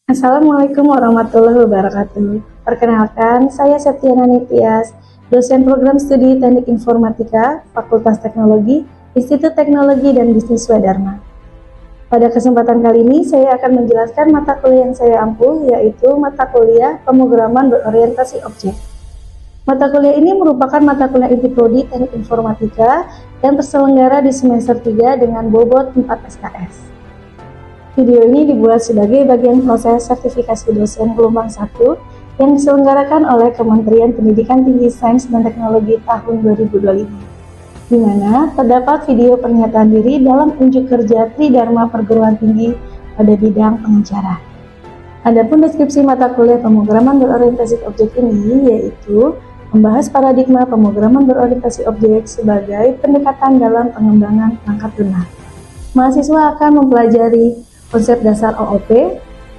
Assalamualaikum warahmatullahi wabarakatuh. Perkenalkan, saya Septiana Nitias, dosen program studi Teknik Informatika, Fakultas Teknologi, Institut Teknologi dan Bisnis Swadharma. Pada kesempatan kali ini, saya akan menjelaskan mata kuliah yang saya ampu, yaitu mata kuliah Pemrograman Berorientasi Objek. Mata kuliah ini merupakan mata kuliah inti prodi Teknik Informatika yang terselenggara di semester 3 dengan bobot 4 SKS. Video ini dibuat sebagai bagian proses sertifikasi dosen gelombang 1 yang diselenggarakan oleh Kementerian Pendidikan Tinggi Sains dan Teknologi tahun 2025, di mana terdapat video pernyataan diri dalam unjuk kerja Tridharma Perguruan Tinggi pada bidang pengacara. Adapun deskripsi mata kuliah pemrograman berorientasi objek ini yaitu membahas paradigma pemrograman berorientasi objek sebagai pendekatan dalam pengembangan perangkat lunak. Mahasiswa akan mempelajari konsep dasar OOP,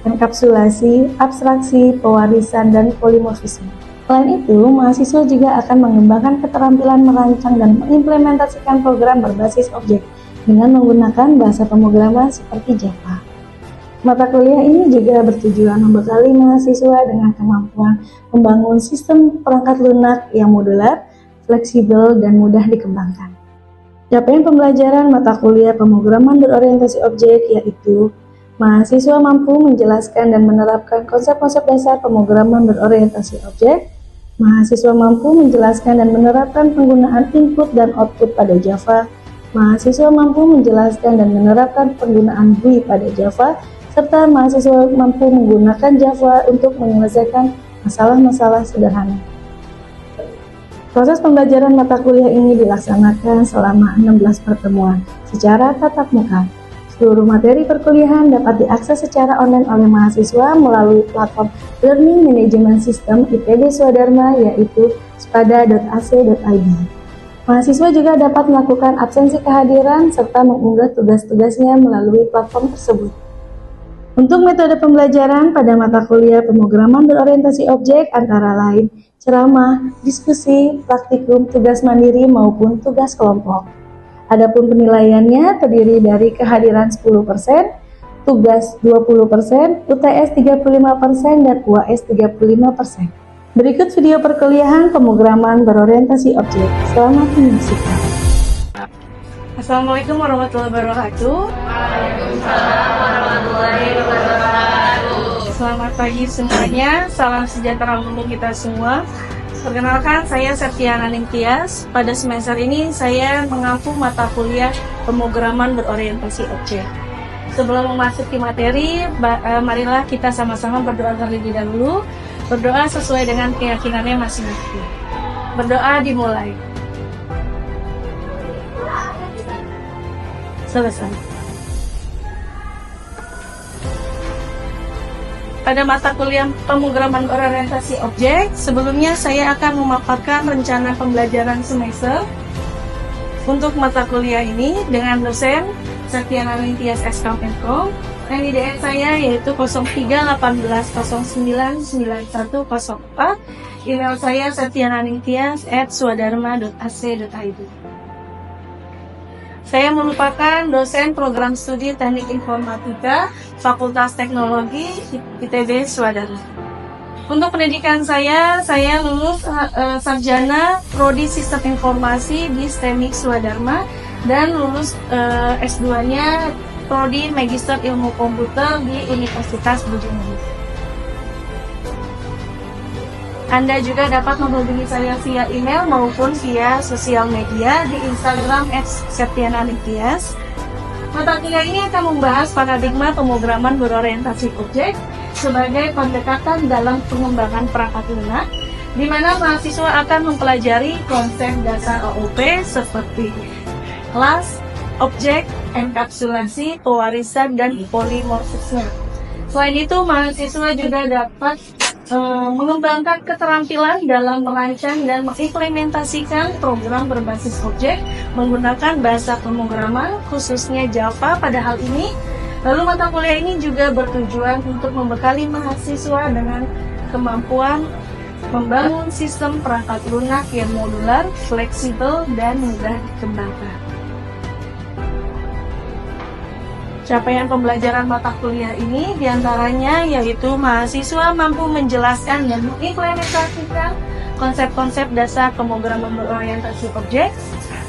enkapsulasi, abstraksi, pewarisan, dan polimorfisme. Selain itu, mahasiswa juga akan mengembangkan keterampilan merancang dan mengimplementasikan program berbasis objek dengan menggunakan bahasa pemrograman seperti Java. Mata kuliah ini juga bertujuan membekali mahasiswa dengan kemampuan membangun sistem perangkat lunak yang modular, fleksibel, dan mudah dikembangkan. Capaian pembelajaran mata kuliah pemrograman berorientasi objek yaitu mahasiswa mampu menjelaskan dan menerapkan konsep-konsep dasar pemrograman berorientasi objek. Mahasiswa mampu menjelaskan dan menerapkan penggunaan input dan output pada Java. Mahasiswa mampu menjelaskan dan menerapkan penggunaan GUI pada Java, serta mahasiswa mampu menggunakan Java untuk menyelesaikan masalah-masalah sederhana. Proses pembelajaran mata kuliah ini dilaksanakan selama 16 pertemuan secara tatap muka. Seluruh materi perkuliahan dapat diakses secara online oleh mahasiswa melalui platform Learning Management System IPB Swadharma yaitu spada.ac.id. Mahasiswa juga dapat melakukan absensi kehadiran serta mengunggah tugas-tugasnya melalui platform tersebut. Untuk metode pembelajaran pada mata kuliah pemrograman berorientasi objek antara lain ceramah, diskusi, praktikum, tugas mandiri maupun tugas kelompok. Adapun penilaiannya terdiri dari kehadiran 10%, tugas 20%, UTS 35%, dan UAS 35%. Berikut video perkuliahan pemrograman berorientasi objek. Selamat menyaksikan. Assalamualaikum warahmatullahi wabarakatuh. Waalaikumsalam warahmatullahi wabarakatuh. Selamat pagi semuanya, salam sejahtera untuk kita semua. Perkenalkan, saya Septiana Nitias. Pada semester ini saya mengampu mata kuliah pemrograman berorientasi objek. Sebelum memasuki materi, marilah kita sama-sama berdoa terlebih dahulu. Berdoa sesuai dengan keyakinannya masing-masing. Berdoa dimulai. Selesai. Pada mata kuliah pemrograman berorientasi objek, sebelumnya saya akan memaparkan rencana pembelajaran semester untuk mata kuliah ini dengan dosen Septiana Nitias SKMenkom. NIDN saya yaitu 0318099104. Email saya septiananitias@swadharma.ac.id. Saya merupakan dosen program studi Teknik Informatika, Fakultas Teknologi, ITB Swadharma. Untuk pendidikan saya lulus sarjana Prodi Sistem Informasi di STEMIK Swadharma dan lulus S2-nya Prodi Magister Ilmu Komputer di Universitas Bojonegoro. Anda juga dapat menghubungi saya via email maupun via sosial media di Instagram @septiananitias. Mata kuliah ini akan membahas paradigma pemrograman berorientasi objek sebagai pendekatan dalam pengembangan perangkat lunak, di mana mahasiswa akan mempelajari konsep dasar OOP seperti kelas, objek, enkapsulasi, pewarisan, dan polimorfisme. Selain itu, mahasiswa juga dapat mengembangkan keterampilan dalam merancang dan mengimplementasikan program berbasis objek menggunakan bahasa pemrograman, khususnya Java pada hal ini. Lalu mata kuliah ini juga bertujuan untuk membekali mahasiswa dengan kemampuan membangun sistem perangkat lunak yang modular, fleksibel, dan mudah dikembangkan. Capaian pembelajaran mata kuliah ini diantaranya yaitu mahasiswa mampu menjelaskan dan mengimplementasikan konsep-konsep dasar pemrograman berorientasi objek.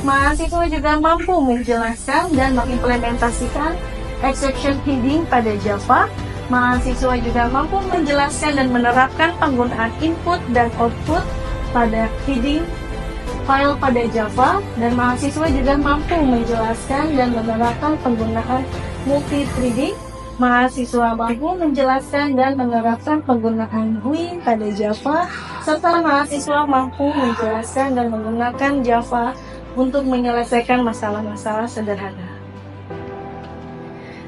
Mahasiswa juga mampu menjelaskan dan mengimplementasikan exception hiding pada Java. Mahasiswa juga mampu menjelaskan dan menerapkan penggunaan input dan output pada hiding file pada Java, dan mahasiswa juga mampu menjelaskan dan menerapkan penggunaan multi-threading. Mahasiswa mampu menjelaskan dan menerapkan penggunaan GUI pada Java, serta mahasiswa mampu menjelaskan dan menggunakan Java untuk menyelesaikan masalah-masalah sederhana.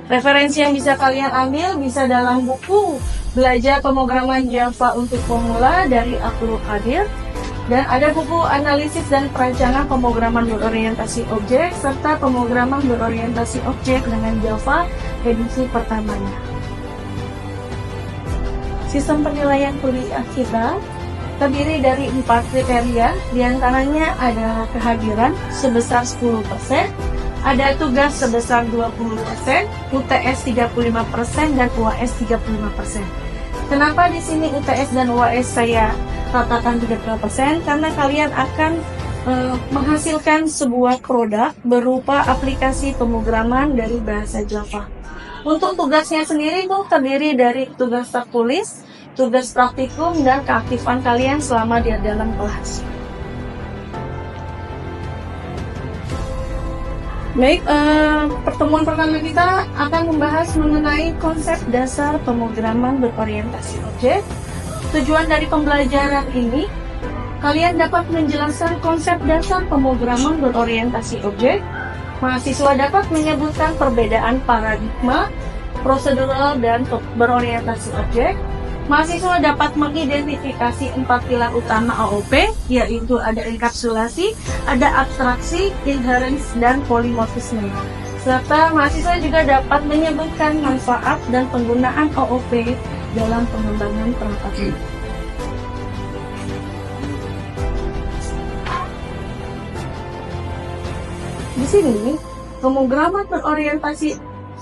Referensi yang bisa kalian ambil bisa dalam buku Belajar Pemrograman Java untuk Pemula dari Abdul Qadir, dan ada buku Analisis dan Perancangan Pemrograman Berorientasi Objek serta Pemrograman Berorientasi Objek dengan Java edisi pertamanya. Sistem penilaian kuliah kita terdiri dari 4 kriteria, diantaranya ada kehadiran sebesar 10%, ada tugas sebesar 20%, UTS 35%, dan UAS 35%. Kenapa di sini UTS dan UAS saya katakan 35%? Karena kalian akan menghasilkan sebuah produk berupa aplikasi pemrograman dari bahasa Java. Untuk tugasnya sendiri itu terdiri dari tugas tertulis, tugas praktikum, dan keaktifan kalian selama di dalam kelas. Baik, pertemuan pertama kita akan membahas mengenai konsep dasar pemrograman berorientasi objek. Tujuan dari pembelajaran ini, kalian dapat menjelaskan konsep dasar pemrograman berorientasi objek. Mahasiswa dapat menyebutkan perbedaan paradigma, prosedural, dan berorientasi objek. Mahasiswa dapat mengidentifikasi 4 pilar utama AOP, yaitu ada enkapsulasi, ada abstraksi, inherence, dan polimorfisme. Serta mahasiswa juga dapat menyebutkan manfaat dan penggunaan AOP dalam pengembangan perangkat lunak. Di sini, pemrograman berorientasi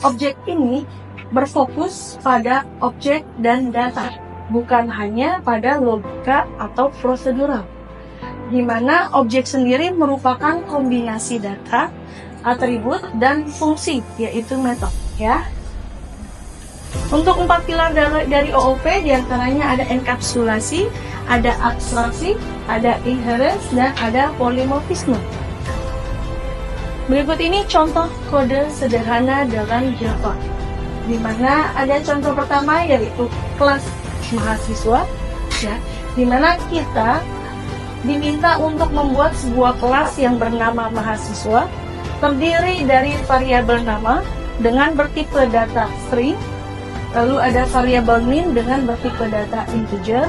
objek ini berfokus pada objek dan data, bukan hanya pada logika atau prosedural, di mana objek sendiri merupakan kombinasi data, atribut, dan fungsi, yaitu metode. Ya. Untuk 4 pilar dari OOP, diantaranya ada enkapsulasi, ada abstraksi, ada inherence, dan ada polimorfisme. Berikut ini contoh kode sederhana dalam Java, di mana ada contoh pertama yaitu kelas mahasiswa, ya, di mana kita diminta untuk membuat sebuah kelas yang bernama mahasiswa, terdiri dari variabel nama dengan bertipe data string, lalu ada variabel min dengan bertipe data integer.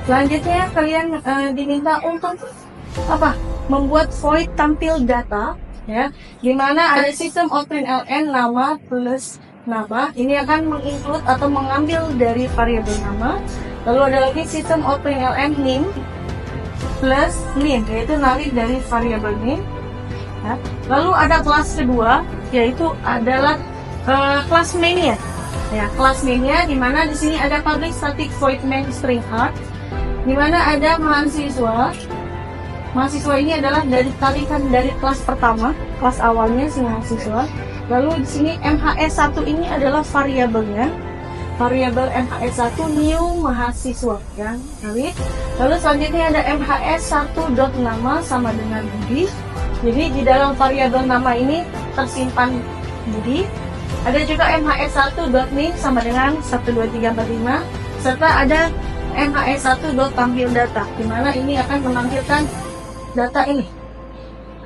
Selanjutnya kalian diminta untuk membuat void tampil data, ya, di mana ada sistem openLN nama plus nama. Ini akan menginclude atau mengambil dari variabel nama. Lalu ada lagi sistem openLN name plus min, yaitu narik dari variabel name. Ya. Lalu ada kelas kedua, yaitu adalah kelas mainnya. Ya, kelas mainnya di mana di sini ada public static void main string heart, di mana ada mahasiswa. Mahasiswa ini adalah dari tarikan dari kelas pertama, kelas awalnya si mahasiswa. Lalu di sini MHS1 ini adalah variabelnya, variabel MHS1 new mahasiswa, ya. Lalu selanjutnya ada MHS1.nama sama dengan Budi. Jadi di dalam variabel nama ini tersimpan Budi. Ada juga MHS1.name sama dengan 12345, serta ada MHS1.tampildata, di mana ini akan menampilkan data ini.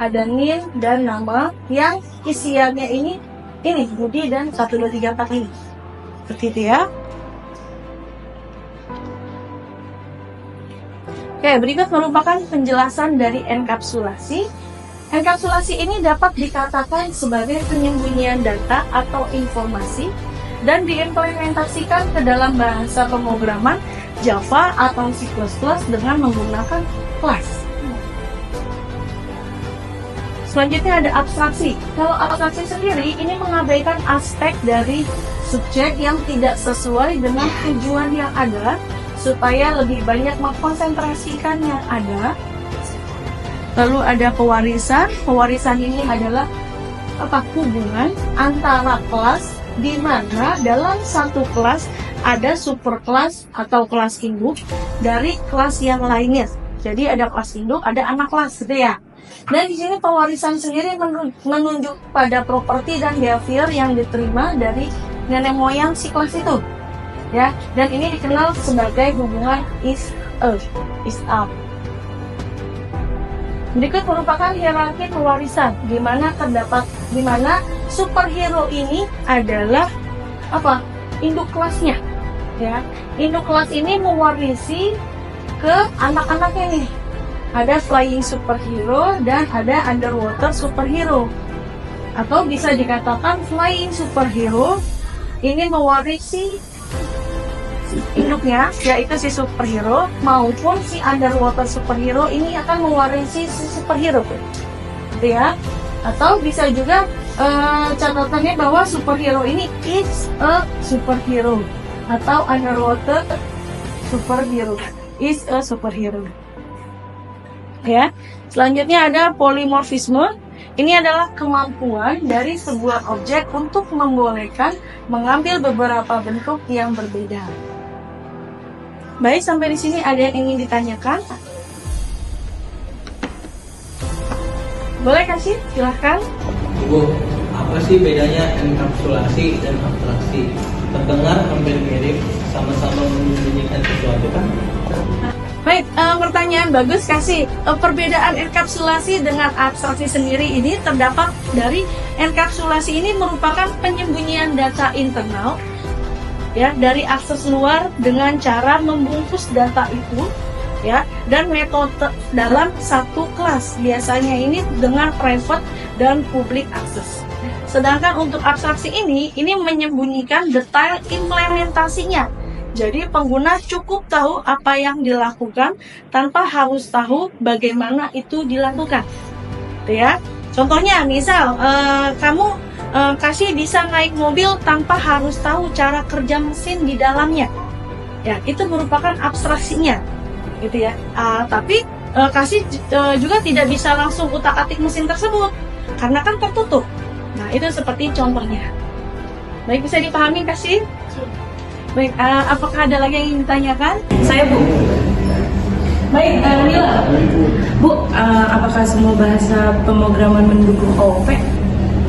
Ada name dan nama yang isiannya ini Budi dan 1234 ini. Seperti itu ya. Oke, berikut merupakan penjelasan dari enkapsulasi. Enkapsulasi ini dapat dikatakan sebagai penyembunyian data atau informasi dan diimplementasikan ke dalam bahasa pemrograman Java atau C++ dengan menggunakan kelas. Selanjutnya ada abstraksi. Kalau abstraksi sendiri ini mengabaikan aspek dari subjek yang tidak sesuai dengan tujuan yang ada, supaya lebih banyak mengkonsentrasikan yang ada. Lalu ada pewarisan. Pewarisan ini adalah hubungan antara kelas, di mana dalam satu kelas ada superkelas atau kelas induk dari kelas yang lainnya. Jadi ada kelas induk, ada anak kelas, gitu ya. Dan di sini pewarisan sendiri menunjuk pada properti dan behavior yang diterima dari nenek moyang si kelas itu, ya. Dan ini dikenal sebagai hubungan is a. Berikut merupakan hierarki pewarisan, di mana superhero ini adalah induk kelasnya, ya. Induk kelas ini mewarisi ke anak-anaknya nih. Ada flying superhero dan ada underwater superhero. Atau bisa dikatakan flying superhero ini mewarisi induknya, yaitu si superhero, maupun si underwater superhero ini akan mewarisi si superhero, gitu ya. Atau bisa juga catatannya bahwa superhero ini is a superhero, atau underwater superhero is a superhero. Ya, selanjutnya ada polimorfisme. Ini adalah kemampuan dari sebuah objek untuk membolehkan mengambil beberapa bentuk yang berbeda. Baik, sampai di sini ada yang ingin ditanyakan? Boleh kasih, silahkan. Bu, apa sih bedanya enkapsulasi dan abstraksi? Terdengar hampir mirip, sama-sama menyembunyikan sesuatu kan? Baik, pertanyaan bagus. Kasih perbedaan enkapsulasi dengan abstraksi sendiri ini terdapat dari enkapsulasi ini merupakan penyembunyian data internal, ya, dari akses luar dengan cara membungkus data itu, ya, dan metode dalam satu kelas. Biasanya ini dengan private dan public access. Sedangkan untuk abstraksi ini menyembunyikan detail implementasinya. Jadi pengguna cukup tahu apa yang dilakukan tanpa harus tahu bagaimana itu dilakukan, gitu ya. Contohnya, misal kamu kasih bisa naik mobil tanpa harus tahu cara kerja mesin di dalamnya, ya, itu merupakan abstraksinya, gitu ya. Tapi kasih juga tidak bisa langsung utak-atik mesin tersebut karena kan tertutup. Nah, itu seperti contohnya. Baik, bisa dipahami kasih? Baik, apakah ada lagi yang ingin ditanyakan? Saya, Bu. Baik, Nila. Bu, apakah semua bahasa pemrograman mendukung OOP?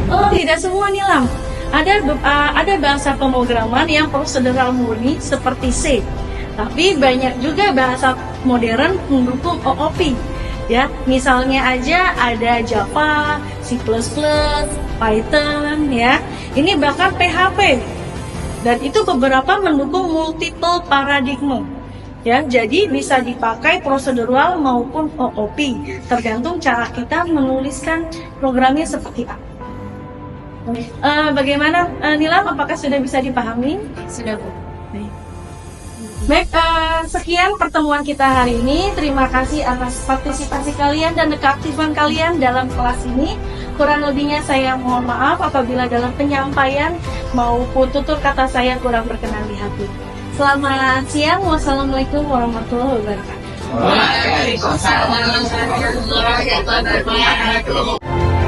Oh, tidak semua, Nila. Ada bahasa pemrograman yang prosedural murni seperti C. Tapi banyak juga bahasa modern mendukung OOP. Ya, misalnya aja ada Java, C++, Python, ya. Ini bahkan PHP. Dan itu beberapa mendukung multiple paradigma, ya. Jadi bisa dipakai prosedural maupun OOP, tergantung cara kita menuliskan programnya seperti apa. Bagaimana, Nila? Apakah sudah bisa dipahami? Sudah, Bu. Baik, sekian pertemuan kita hari ini. Terima kasih atas partisipasi kalian dan keaktifan kalian dalam kelas ini. Kurang lebihnya saya mohon maaf apabila dalam penyampaian maupun tutur kata saya kurang berkenan di hati. Selamat siang. Wassalamualaikum warahmatullahi wabarakatuh. Waalaikumsalam warahmatullahi wabarakatuh.